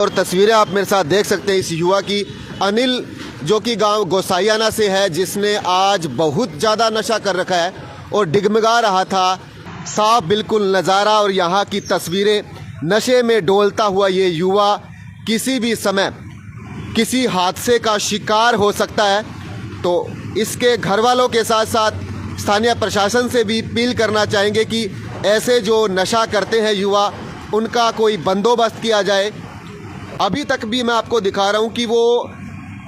और तस्वीरें आप मेरे साथ देख सकते हैं इस युवा की, अनिल, जो कि गांव गोसाइयाना से है, जिसने आज बहुत ज़्यादा नशा कर रखा है और डिगमगा रहा था। साफ बिल्कुल नज़ारा और यहाँ की तस्वीरें, नशे में डोलता हुआ ये युवा किसी भी समय किसी हादसे का शिकार हो सकता है। तो इसके घर वालों के साथ साथ स्थानीय प्रशासन से भी अपील करना चाहेंगे कि ऐसे जो नशा करते हैं युवा, उनका कोई बंदोबस्त किया जाए। अभी तक भी मैं आपको दिखा रहा हूँ कि वो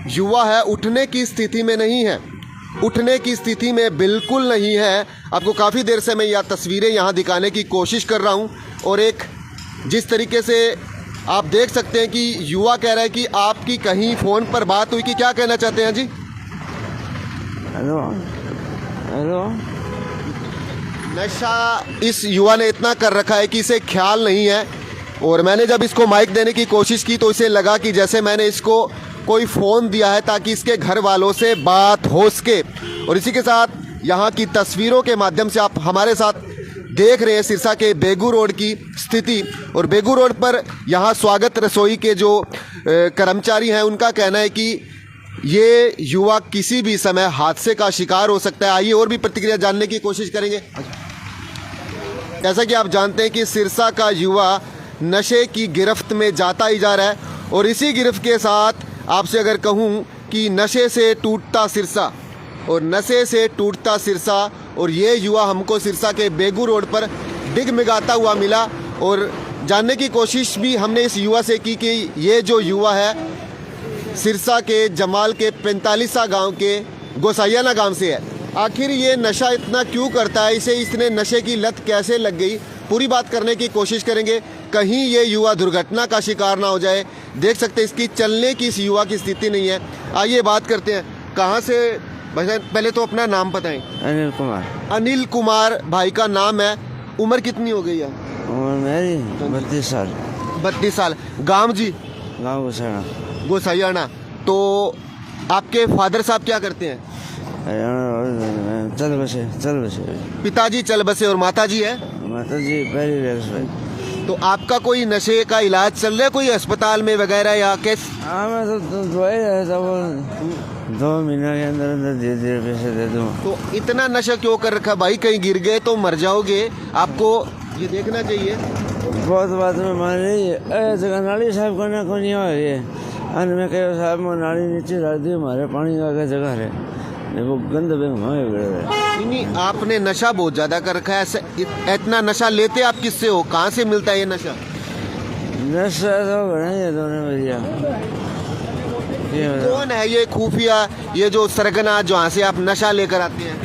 युवा है, उठने की स्थिति में नहीं है, उठने की स्थिति में बिल्कुल नहीं है। आपको काफ़ी देर से मैं यह तस्वीरें यहाँ दिखाने की कोशिश कर रहा हूँ और एक जिस तरीके से आप देख सकते हैं कि युवा कह रहा है कि आपकी कहीं फ़ोन पर बात हुई कि क्या कहना चाहते हैं जी? Hello hello. नशा इस युवा ने इतना कर रखा है कि इसे ख्याल नहीं है। और मैंने जब इसको माइक देने की कोशिश की तो इसे लगा कि जैसे मैंने इसको कोई फ़ोन दिया है ताकि इसके घर वालों से बात हो सके। और इसी के साथ यहाँ की तस्वीरों के माध्यम से आप हमारे साथ देख रहे हैं सिरसा के बेगू रोड की स्थिति। और बेगू रोड पर यहाँ स्वागत रसोई के जो कर्मचारी हैं, उनका कहना है कि ये युवा किसी भी समय हादसे का शिकार हो सकता है। आइए और भी प्रतिक्रिया जानने की कोशिश करेंगे। जैसा कि आप जानते हैं कि सिरसा का युवा नशे की गिरफ्त में जाता ही जा रहा है और इसी गिरफ्त के साथ आपसे अगर कहूँ कि नशे से टूटता सिरसा और नशे से टूटता सिरसा, और ये युवा हमको सिरसा के बेगू रोड पर डिगमिगाता हुआ मिला। और जानने की कोशिश भी हमने इस युवा से की कि ये जो युवा है सिरसा के जमाल के 45 गांव के गोसाइयाना गांव से है। आखिर ये नशा इतना क्यों करता है, इसने नशे की लत कैसे लग गई, पूरी बात करने की कोशिश करेंगे। कहीं ये युवा दुर्घटना का शिकार ना हो जाए। देख सकते हैं इसकी चलने की इस युवा की स्थिति नहीं है। आइए बात करते हैं, कहाँ से भाई? पहले तो अपना नाम बताएं। अनिल कुमार। अनिल कुमार भाई का नाम है। उम्र कितनी हो गई है? उम्र मेरी 32 साल। 32 साल। गाँव जी? गाँव गोसाइयाना। गोसाइयाना। तो आपके फादर साहब क्या करते हैं? चल बसे। पिताजी चल बसे और माता जी है? माता जी पहली। तो आपका कोई नशे का इलाज चल रहा है कोई अस्पताल में वगैरह या कैसे? हाँ, मैं तो दवाई रहता वो 2 महीने के अंदर अंदर धीरे पैसे दे दूँ। तो इतना नशा क्यों कर रखा भाई? कहीं गिर गए तो मर जाओगे, आपको ये देखना चाहिए। बहुत बात में मान रही है जगह नाली साहब करना को नहीं हो ये अन में कहो साहब मैं नाली नीचे डाल दी, हमारे पानी का जगह है वो गंद नहीं, आपने नशा बहुत ज्यादा कर रखा है। इतना नशा लेते आप किससे हो, कहाँ से मिलता है ये नशा? नशा तो दोनों भैया। कौन है ये खुफिया, ये जो सरगना जहाँ से आप नशा लेकर आते हैं?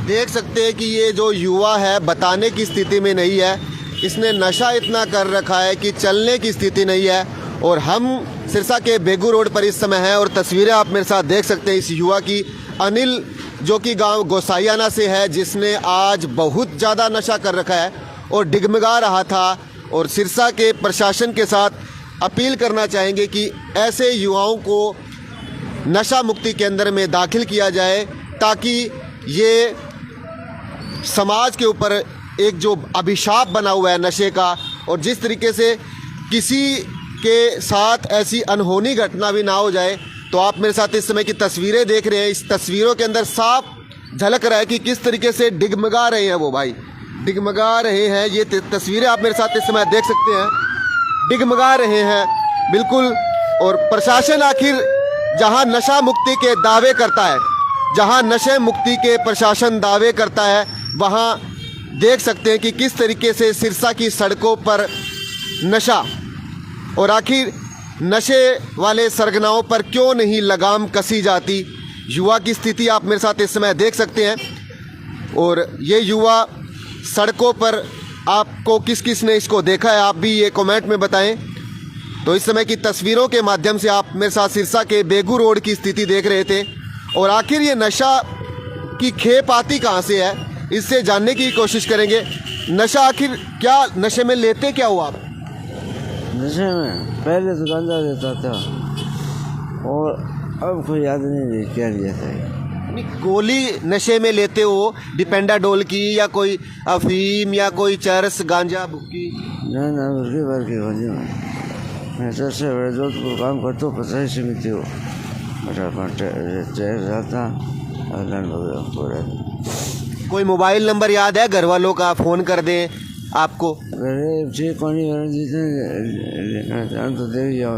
देख सकते हैं कि ये जो युवा है बताने की स्थिति में नहीं है। इसने नशा इतना कर रखा है कि चलने की स्थिति नहीं है। और हम सिरसा के बेगू रोड पर इस समय हैं और तस्वीरें आप मेरे साथ देख सकते हैं इस युवा की, अनिल, जो कि गांव गोसाइयाना से है, जिसने आज बहुत ज़्यादा नशा कर रखा है और डिगमगा रहा था। और सिरसा के प्रशासन के साथ अपील करना चाहेंगे कि ऐसे युवाओं को नशा मुक्ति केंद्र में दाखिल किया जाए ताकि ये समाज के ऊपर एक जो अभिशाप बना हुआ है नशे का, और जिस तरीके से किसी के साथ ऐसी अनहोनी घटना भी ना हो जाए। तो आप मेरे साथ इस समय की तस्वीरें देख रहे हैं। इस तस्वीरों के अंदर साफ झलक रहा है कि किस तरीके से डिगमगा रहे हैं वो भाई, डिगमगा रहे हैं। ये तस्वीरें आप मेरे साथ इस समय देख सकते हैं, डिगमगा रहे हैं बिल्कुल। और प्रशासन आखिर जहां नशा मुक्ति के दावे करता है, जहां नशे मुक्ति के प्रशासन दावे करता है, वहां देख सकते हैं कि किस तरीके से सिरसा की सड़कों पर नशा, और आखिर नशे वाले सरगनाओं पर क्यों नहीं लगाम कसी जाती। युवा की स्थिति आप मेरे साथ इस समय देख सकते हैं। और ये युवा सड़कों पर आपको किस किस ने इसको देखा है, आप भी ये कमेंट में बताएं। तो इस समय की तस्वीरों के माध्यम से आप मेरे साथ सिरसा के बेगू रोड की स्थिति देख रहे थे। और आखिर ये नशा की खेप आती कहाँ से है, इससे जानने की कोशिश करेंगे। नशा आखिर क्या, नशे में लेते क्या हो आप? नशे में पहले तो गांजा देता था और अब कोई याद नहीं क्या लिया था। नहीं, गोली नशे में लेते हो डिपेंडाडोल की या कोई अफीम या कोई चरस गांजा भुक्की? ना ना बल्कि बल्कि गोली मैं सबसे बड़े जोधपुर काम करता हूँ 85 समिति हो रहता पूरा। कोई मोबाइल नंबर याद है घर वालों का, फ़ोन कर दें आपको? अरे जी पानी तो दे जाओ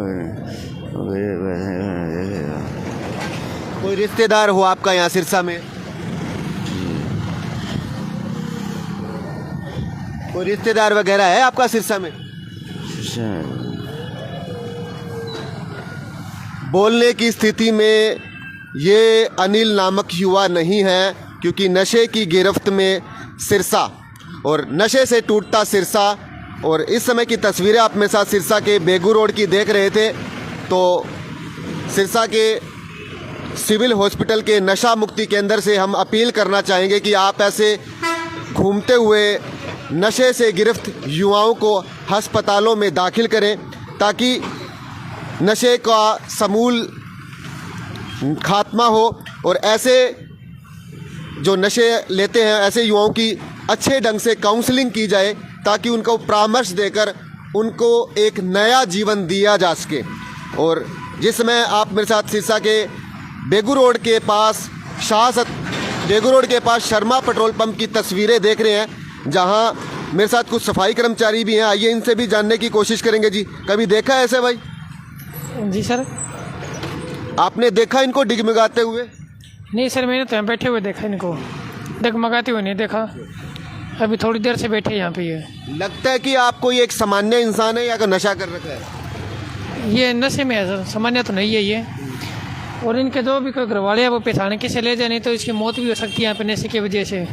कोई रिश्तेदार हो आपका यहाँ सिरसा में? कोई रिश्तेदार वगैरह है आपका सिरसा में? बोलने की स्थिति में ये अनिल नामक युवा नहीं है, क्योंकि नशे की गिरफ्त में सिरसा और नशे से टूटता सिरसा। और इस समय की तस्वीरें आप मेरे साथ सिरसा के बेगू रोड की देख रहे थे। तो सिरसा के सिविल हॉस्पिटल के नशा मुक्ति केंद्र से हम अपील करना चाहेंगे कि आप ऐसे घूमते हुए नशे से गिरफ्त युवाओं को अस्पतालों में दाखिल करें, ताकि नशे का समूल खात्मा हो और ऐसे जो नशे लेते हैं ऐसे युवाओं की अच्छे ढंग से काउंसलिंग की जाए, ताकि उनको परामर्श देकर उनको एक नया जीवन दिया जा सके। और जिस समय आप मेरे साथ सिरसा के बेगू रोड के पास बेगू रोड के पास शर्मा पेट्रोल पंप की तस्वीरें देख रहे हैं, जहां मेरे साथ कुछ सफाई कर्मचारी भी हैं। आइए इनसे भी जानने की कोशिश करेंगे। जी, कभी देखा है ऐसे भाई? जी सर। आपने देखा इनको डिगमगाते हुए? नहीं सर, मैंने तो यहाँ बैठे हुए देखा, इनको डगमगाते हुए नहीं देखा। अभी थोड़ी देर से बैठे यहाँ पे। ये लगता है कि आप कोई एक सामान्य इंसान है या कोई नशा कर रखा है? ये नशे में है सर, सामान्य तो नहीं है ये। और इनके जो भी कोई घरवाले हैं वो पहचाने किसे ले जाए, नहीं तो इसकी मौत भी हो सकती है यहाँ पे नशे की वजह से।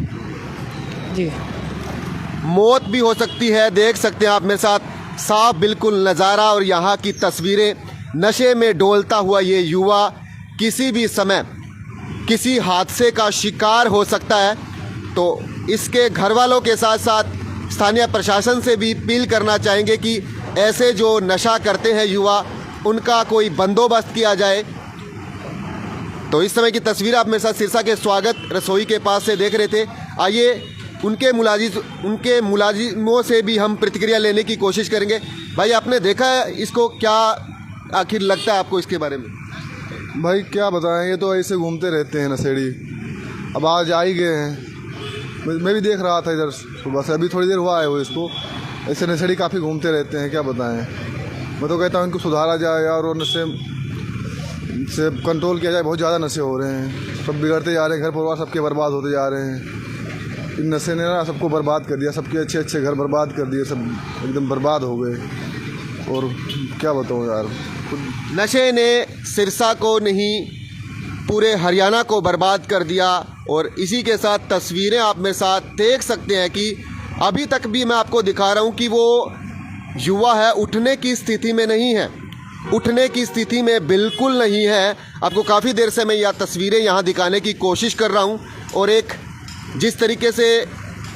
जी, मौत भी हो सकती है। देख सकते हैं आप मेरे साथ साफ बिल्कुल नज़ारा और यहाँ की तस्वीरें। नशे में डोलता हुआ ये युवा किसी भी समय किसी हादसे का शिकार हो सकता है। तो इसके घर वालों के साथ साथ स्थानीय प्रशासन से भी अपील करना चाहेंगे कि ऐसे जो नशा करते हैं युवा, उनका कोई बंदोबस्त किया जाए। तो इस समय की तस्वीर आप मेरे साथ सिरसा के स्वागत रसोई के पास से देख रहे थे। आइए उनके मुलाजिमों से भी हम प्रतिक्रिया लेने की कोशिश करेंगे। भाई, आपने देखा है इसको, क्या आखिर लगता है आपको इसके बारे में? भाई क्या बताएं, ये तो ऐसे घूमते रहते हैं नशेड़ी। अब आज आ ही गए हैं, मैं भी देख रहा था इधर सुबह से, अभी थोड़ी देर हुआ है वो इसको। ऐसे नशेड़ी काफ़ी घूमते रहते हैं, क्या बताएं। मैं तो कहता हूँ इनको सुधारा जाए और नशे से कंट्रोल किया जाए। बहुत ज़्यादा नशे हो रहे हैं, सब बिगड़ते जा रहे हैं, घर परिवार सबके बर्बाद होते जा रहे हैं। इन नशे ने ना सबको बर्बाद कर दिया, सबके अच्छे अच्छे घर बर्बाद कर दिए, सब एकदम बर्बाद हो गए। और क्या बताऊँ यार, नशे ने सिरसा को नहीं पूरे हरियाणा को बर्बाद कर दिया। और इसी के साथ तस्वीरें आप मेरे साथ देख सकते हैं कि अभी तक भी मैं आपको दिखा रहा हूं कि वो युवा है उठने की स्थिति में नहीं है, उठने की स्थिति में बिल्कुल नहीं है। आपको काफ़ी देर से मैं यह तस्वीरें यहाँ दिखाने की कोशिश कर रहा हूँ। और एक जिस तरीके से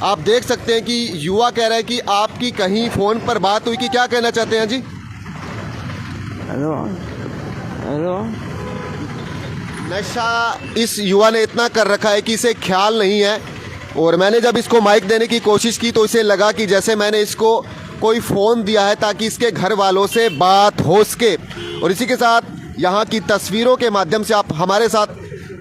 आप देख सकते हैं कि युवा कह रहा है कि आपकी कहीं फ़ोन पर बात हुई कि क्या कहना चाहते हैं जी? Hello hello. नशा इस युवा ने इतना कर रखा है कि इसे ख्याल नहीं है। और मैंने जब इसको माइक देने की कोशिश की तो इसे लगा कि जैसे मैंने इसको कोई फ़ोन दिया है ताकि इसके घर वालों से बात हो सके। और इसी के साथ यहाँ की तस्वीरों के माध्यम से आप हमारे साथ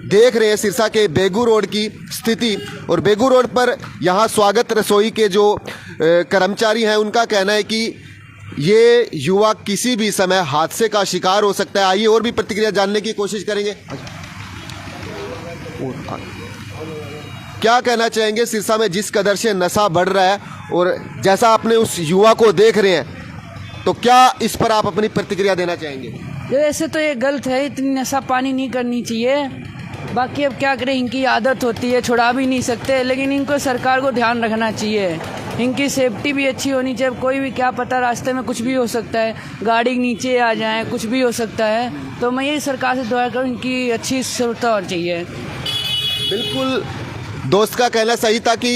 देख रहे हैं सिरसा के बेगू रोड की स्थिति। और बेगू रोड पर यहाँ स्वागत रसोई के जो कर्मचारी हैं, उनका कहना है कि ये युवा किसी भी समय हादसे का शिकार हो सकता है। आइए और भी प्रतिक्रिया जानने की कोशिश करेंगे। क्या कहना चाहेंगे सिरसा में जिस कदर से नशा बढ़ रहा है और जैसा आपने उस युवा को देख रहे हैं, तो क्या इस पर आप अपनी प्रतिक्रिया देना चाहेंगे? वैसे तो ये गलत है, इतनी नशा पानी नहीं करनी चाहिए। बाकी अब क्या करें, इनकी आदत होती है, छुड़ा भी नहीं सकते। लेकिन इनको सरकार को ध्यान रखना चाहिए, इनकी सेफ्टी भी अच्छी होनी चाहिए। कोई भी क्या पता रास्ते में कुछ भी हो सकता है, गाड़ी नीचे आ जाए, कुछ भी हो सकता है। तो मैं यही सरकार से दुआ करूँ, इनकी अच्छी सुरक्षा और चाहिए। बिल्कुल, दोस्त का कहना सही था कि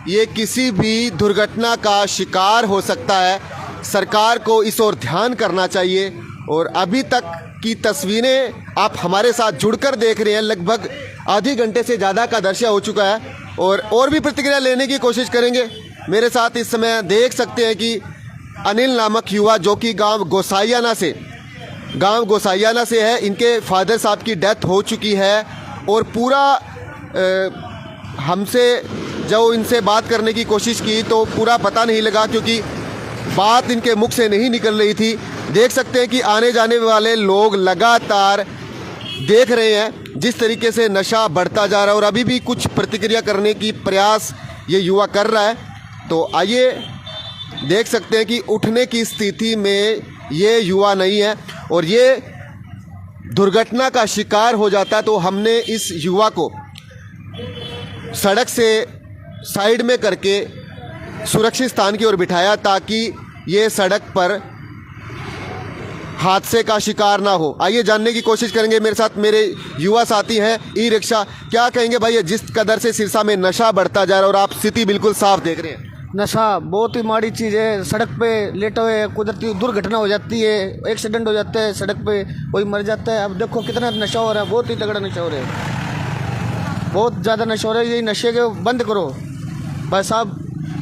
ये किसी भी दुर्घटना का शिकार हो सकता है। सरकार को इस ओर ध्यान करना चाहिए। और अभी तक की तस्वीरें आप हमारे साथ जुड़कर देख रहे हैं। लगभग आधी घंटे से ज़्यादा का दर्शा हो चुका है और भी प्रतिक्रिया लेने की कोशिश करेंगे। मेरे साथ इस समय देख सकते हैं कि अनिल नामक युवा जो कि गांव गोसाइयाना से है, इनके फादर साहब की डेथ हो चुकी है और पूरा हमसे जो इनसे बात करने की कोशिश की तो पूरा पता नहीं लगा क्योंकि बात इनके मुख से नहीं निकल रही थी। देख सकते हैं कि आने जाने वाले लोग लगातार देख रहे हैं जिस तरीके से नशा बढ़ता जा रहा है और अभी भी कुछ प्रतिक्रिया करने की प्रयास ये युवा कर रहा है। तो आइए देख सकते हैं कि उठने की स्थिति में ये युवा नहीं है और ये दुर्घटना का शिकार हो जाता है। तो हमने इस युवा को सड़क से साइड में करके सुरक्षित स्थान की ओर बिठाया ताकि ये सड़क पर हादसे का शिकार ना हो। आइए जानने की कोशिश करेंगे। मेरे साथ मेरे युवा साथी हैं ई रिक्शा। क्या कहेंगे भाई, जिस कदर से सिरसा में नशा बढ़ता जा रहा है और आप स्थिति बिल्कुल साफ देख रहे हैं। नशा बहुत ही माड़ी चीज़ है। सड़क पे लेटे हुए कुदरती दुर्घटना हो जाती है, एक्सीडेंट हो जाता है, सड़क पे कोई मर जाता है। अब देखो कितना नशा हो रहा है, बहुत ही तगड़ा नशा हो रहा है, बहुत ज़्यादा नशा हो रहा है। ये नशे के बंद करो भाई साहब।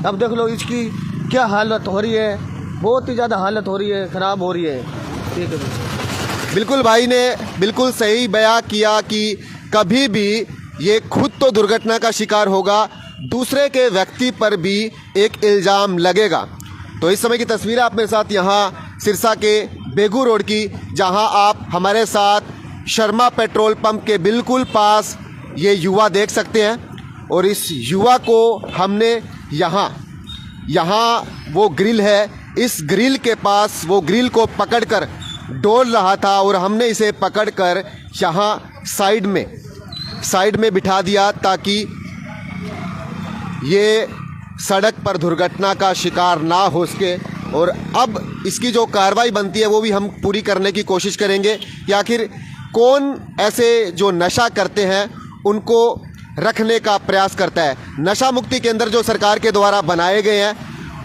अब देख लो इसकी क्या हालत हो रही है, बहुत ही ज़्यादा हालत हो रही है, ख़राब हो रही है। ठीक है, बिल्कुल भाई ने बिल्कुल सही बयां किया कि कभी भी ये खुद तो दुर्घटना का शिकार होगा, दूसरे के व्यक्ति पर भी एक इल्ज़ाम लगेगा। तो इस समय की तस्वीर आप मेरे साथ यहाँ सिरसा के बेगू रोड की, जहाँ आप हमारे साथ शर्मा पेट्रोल पंप के बिल्कुल पास ये युवा देख सकते हैं। और इस युवा को हमने यहाँ वो ग्रिल है, इस ग्रिल के पास वो ग्रिल को पकड़कर डोल रहा था और हमने इसे पकड़कर यहाँ साइड में बिठा दिया ताकि ये सड़क पर दुर्घटना का शिकार ना हो सके। और अब इसकी जो कार्रवाई बनती है वो भी हम पूरी करने की कोशिश करेंगे कि आखिर कौन ऐसे जो नशा करते हैं उनको रखने का प्रयास करता है। नशा मुक्ति केंद्र जो सरकार के द्वारा बनाए गए हैं,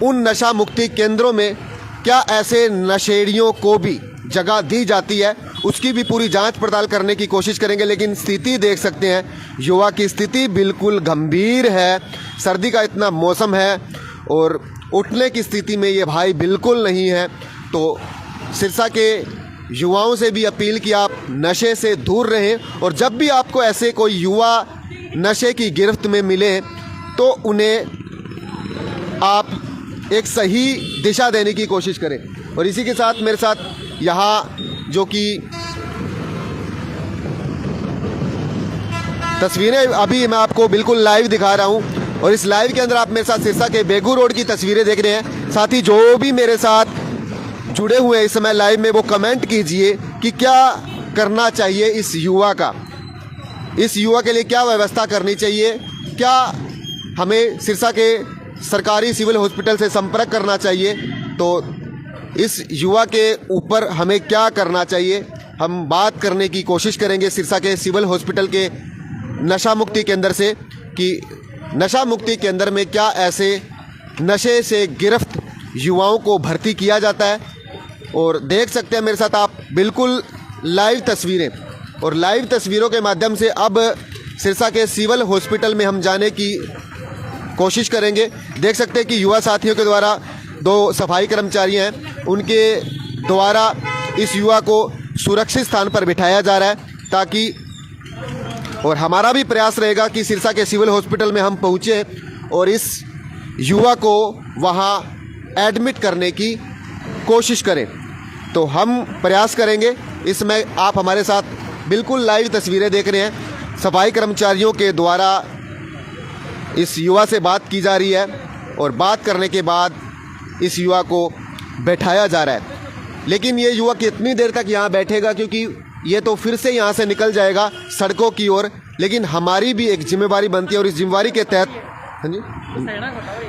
उन नशा मुक्ति केंद्रों में क्या ऐसे नशेड़ियों को भी जगह दी जाती है, उसकी भी पूरी जांच पड़ताल करने की कोशिश करेंगे। लेकिन स्थिति देख सकते हैं, युवा की स्थिति बिल्कुल गंभीर है। सर्दी का इतना मौसम है और उठने की स्थिति में ये भाई बिल्कुल नहीं है। तो सिरसा के युवाओं से भी अपील कि आप नशे से दूर रहें और जब भी आपको ऐसे कोई युवा नशे की गिरफ्त में मिले तो उन्हें आप एक सही दिशा देने की कोशिश करें। और इसी के साथ मेरे साथ यहाँ जो कि तस्वीरें अभी मैं आपको बिल्कुल लाइव दिखा रहा हूँ और इस लाइव के अंदर आप मेरे साथ सिरसा के बेगू रोड की तस्वीरें देख रहे हैं। साथ ही जो भी मेरे साथ जुड़े हुए हैं इस समय लाइव में, वो कमेंट कीजिए कि क्या करना चाहिए इस युवा के लिए, क्या व्यवस्था करनी चाहिए, क्या हमें सिरसा के सरकारी सिविल हॉस्पिटल से संपर्क करना चाहिए। तो इस युवा के ऊपर हमें क्या करना चाहिए, हम बात करने की कोशिश करेंगे सिरसा के सिविल हॉस्पिटल के नशा मुक्ति केंद्र से कि नशा मुक्ति केंद्र में क्या ऐसे नशे से गिरफ्त युवाओं को भर्ती किया जाता है। और देख सकते हैं मेरे साथ आप बिल्कुल लाइव तस्वीरें, और लाइव तस्वीरों के माध्यम से अब सिरसा के सिविल हॉस्पिटल में हम जाने की कोशिश करेंगे। देख सकते हैं कि युवा साथियों के द्वारा, दो सफाई कर्मचारी हैं, उनके द्वारा इस युवा को सुरक्षित स्थान पर बिठाया जा रहा है ताकि, और हमारा भी प्रयास रहेगा कि सिरसा के सिविल हॉस्पिटल में हम पहुँचे और इस युवा को वहाँ एडमिट करने की कोशिश करें। तो हम प्रयास करेंगे। इसमें आप हमारे साथ बिल्कुल लाइव तस्वीरें देख रहे हैं, सफाई कर्मचारियों के द्वारा इस युवा से बात की जा रही है और बात करने के बाद इस युवा को बैठाया जा रहा है। लेकिन ये युवा कितनी देर तक यहाँ बैठेगा, क्योंकि ये तो फिर से यहाँ से निकल जाएगा सड़कों की ओर। लेकिन हमारी भी एक जिम्मेवारी बनती है और इस जिम्मेवारी के तहत, हाँ जी,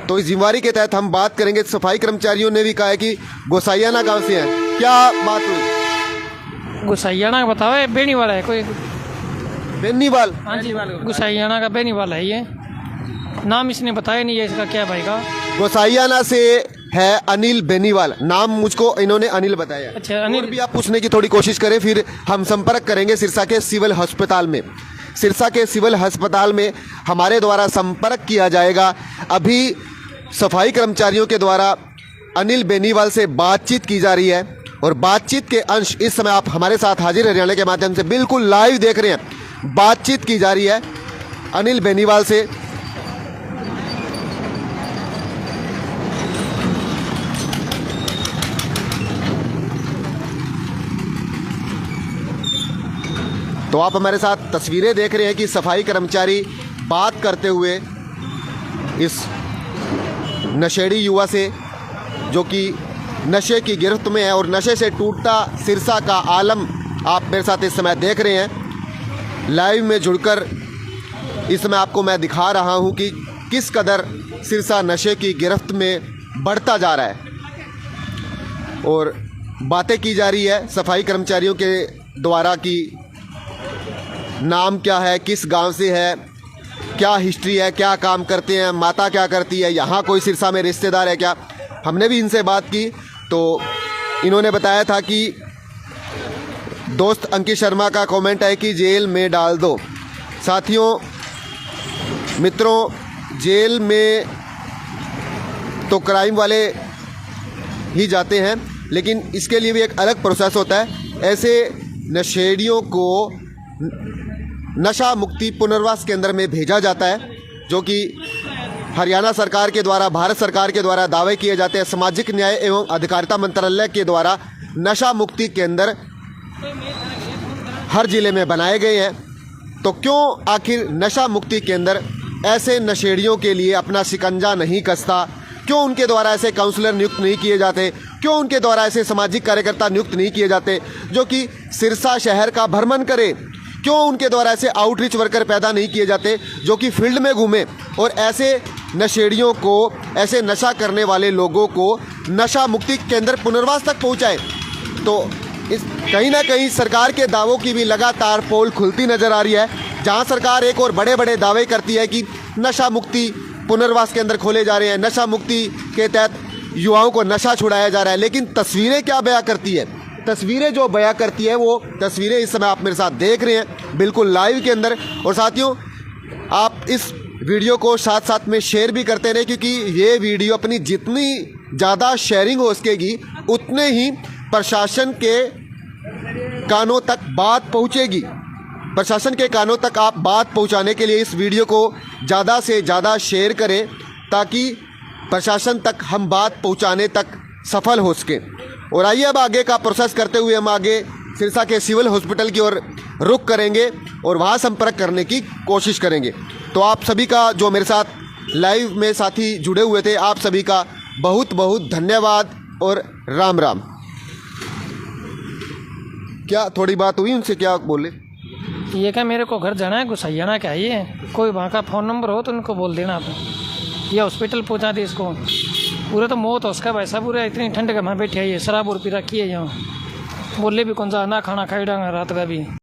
तो इस जिम्मेवारी के तहत हम बात करेंगे। सफाई कर्मचारियों ने भी कहा है कि गोसाइयाना गांव से हैं, क्या बात हुई? गुसाइयाना का बताओ, ये बेनीवाल है कोई? बेनीवाल? हाँ जी, गुसाइयाना का बेनीवाल है। ये नाम इसने बताया नहीं है इसका, क्या भाई का? गोसाइयाना से है अनिल बेनीवाल, नाम मुझको इन्होंने अनिल बताया। अच्छा, अनिल भी आप पूछने की थोड़ी कोशिश करें, फिर हम संपर्क करेंगे सिरसा के सिविल अस्पताल में। सिरसा के सिविल अस्पताल में हमारे द्वारा संपर्क किया जाएगा। अभी सफाई कर्मचारियों के द्वारा अनिल बेनीवाल से बातचीत की जा रही है और बातचीत के अंश इस समय आप हमारे साथ हाजिर हरियाणा के माध्यम से बिल्कुल लाइव देख रहे हैं। बातचीत की जा रही है अनिल बेनीवाल से। तो आप हमारे साथ तस्वीरें देख रहे हैं कि सफाई कर्मचारी बात करते हुए इस नशेड़ी युवा से, जो कि नशे की गिरफ्त में है और नशे से टूटता सिरसा का आलम आप मेरे साथ इस समय देख रहे हैं। लाइव में जुड़कर इस समय आपको मैं दिखा रहा हूं कि किस कदर सिरसा नशे की गिरफ्त में बढ़ता जा रहा है और बातें की जा रही है सफाई कर्मचारियों के द्वारा कि नाम क्या है, किस गांव से है, क्या हिस्ट्री है, क्या काम करते हैं, माता क्या करती है, यहाँ कोई सिरसा में रिश्तेदार है क्या। हमने भी इनसे बात की तो इन्होंने बताया था कि दोस्त अंकित शर्मा का कमेंट है कि जेल में डाल दो। साथियों मित्रों, जेल में तो क्राइम वाले ही जाते हैं, लेकिन इसके लिए भी एक अलग प्रोसेस होता है। ऐसे नशेड़ियों को नशा मुक्ति पुनर्वास केंद्र में भेजा जाता है, जो कि हरियाणा सरकार के द्वारा, भारत सरकार के द्वारा दावे किए जाते हैं। सामाजिक न्याय एवं अधिकारिता मंत्रालय के द्वारा नशा मुक्ति केंद्र हर जिले में बनाए गए हैं। तो क्यों आखिर नशा मुक्ति केंद्र ऐसे नशेड़ियों के लिए अपना शिकंजा नहीं कसता? क्यों उनके द्वारा ऐसे काउंसलर नियुक्त नहीं किए जाते? क्यों उनके द्वारा ऐसे सामाजिक कार्यकर्ता नियुक्त नहीं किए जाते जो कि सिरसा शहर का भ्रमण करें? क्यों उनके द्वारा ऐसे आउटरीच वर्कर पैदा नहीं किए जाते जो कि फील्ड में घूमें और ऐसे नशेड़ियों को, ऐसे नशा करने वाले लोगों को नशा मुक्ति केंद्र पुनर्वास तक पहुंचाएं? तो इस कहीं ना कहीं सरकार के दावों की भी लगातार पोल खुलती नज़र आ रही है, जहां सरकार एक और बड़े बड़े दावे करती है कि नशा मुक्ति पुनर्वास केंद्र खोले जा रहे हैं, नशा मुक्ति के तहत युवाओं को नशा छुड़ाया जा रहा है। लेकिन तस्वीरें क्या बयां करती है? तस्वीरें जो बयां करती है वो तस्वीरें इस समय आप मेरे साथ देख रहे हैं बिल्कुल लाइव के अंदर। और साथियों आप इस वीडियो को साथ साथ में शेयर भी करते रहे, क्योंकि ये वीडियो अपनी जितनी ज़्यादा शेयरिंग हो सकेगी उतने ही प्रशासन के कानों तक बात पहुंचेगी। प्रशासन के कानों तक आप बात पहुंचाने के लिए इस वीडियो को ज़्यादा से ज़्यादा शेयर करें, ताकि प्रशासन तक हम बात पहुंचाने तक सफल हो सके। और आइए अब आगे का प्रोसेस करते हुए हम आगे सिरसा के सिविल हॉस्पिटल की ओर रुख करेंगे और वहाँ संपर्क करने की कोशिश करेंगे। तो आप सभी का, जो मेरे साथ लाइव में साथी जुड़े हुए थे, आप सभी का बहुत बहुत धन्यवाद और राम राम। क्या थोड़ी बात हुई उनसे? क्या बोले? ये क्या मेरे को घर जाना है, गुस्साना क्या ये, कोई वहाँ का फ़ोन नंबर हो तो उनको बोल देना आप, ये हॉस्पिटल पहुँचा दे इसको। पूरे तो मौत हो उसका वैसा, पूरा इतनी ठंड का वहाँ बैठे है, ये शराब और पी रखी है यहाँ, बोले भी कौन सा ना खाना खाई डांगा रात का भी।